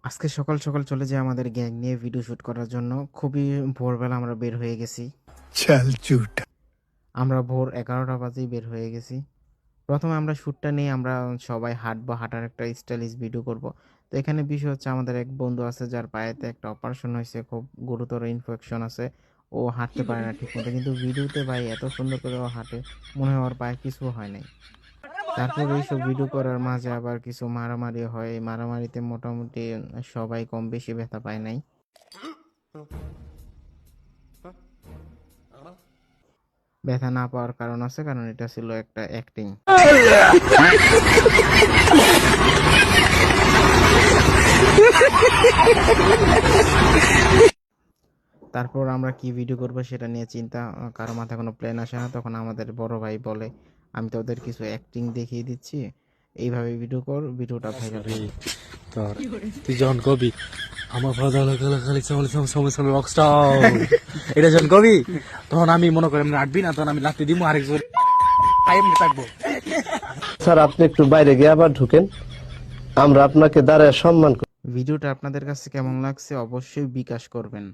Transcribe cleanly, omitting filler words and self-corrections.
আজকে সকাল সকাল চলে যাই আমাদের গ্যাং নিয়ে ভিডিও শুট করার জন্য। খুবই ভোরবেলা আমরা বের হয়ে গেছি। चल झूठा। আমরা ভোর 11টা বাজেই বের হয়ে গেছি। প্রথমে আমরা শ্যুটটা নিয়ে আমরা সবাই হাঁটবো, হাঁটার একটা স্টাইলিশ ভিডিও করব। তো এখানে বিষয় হচ্ছে আমাদের এক বন্ধু আছে যার পায়েতে একটা অপারেশন হয়েছে, খুব গুরুতর ইনফেকশন আছে। ও হাঁটতে পারে না ঠিক মতো, কিন্তু ভিডিওতে ভাই এত সুন্দর করে ও হাঁটে, মনে হয় ওর পায়ে কিছু হয় নাই। তারপর এইসব ভিডিও করার মাঝে আবার কিছু মারামারি হয়। এই মারামারিতে মোটামুটি সবাই কম বেশি ব্যথা পায় নাই। ব্যথা না পাওয়ার কারণ আছে, কারণ এটা ছিল একটা অ্যাক্টিং। তারপর আমরা কি ভিডিও করবো সেটা নিয়ে চিন্তা, কারো মাথায় কোনো প্ল্যান আসে না। তখন আমাদের বড় ভাই বলে, আমি তো ওদের কিছু অ্যাক্টিং দেখিয়ে দিচ্ছি, এইভাবে ভিডিও কর, ভিডিওটা ভাইরাল হবে। তোর তুই যখন কবি আমার ফাদার খালি সময় রকস্টার এটা যখন কবি তখন আমি মনে করি এমনি আটবি না, তখন আমি লাত্তি দিব আরেকজন এমনি থাকবো। স্যার আপনি একটু বাইরে গিয়ে আবার ঢুকেন, আমরা আপনাকে দাঁড়ায় সম্মান করি। ভিডিওটা আপনাদের কাছে কেমন লাগছে অবশ্যই বিকাশ করবেন।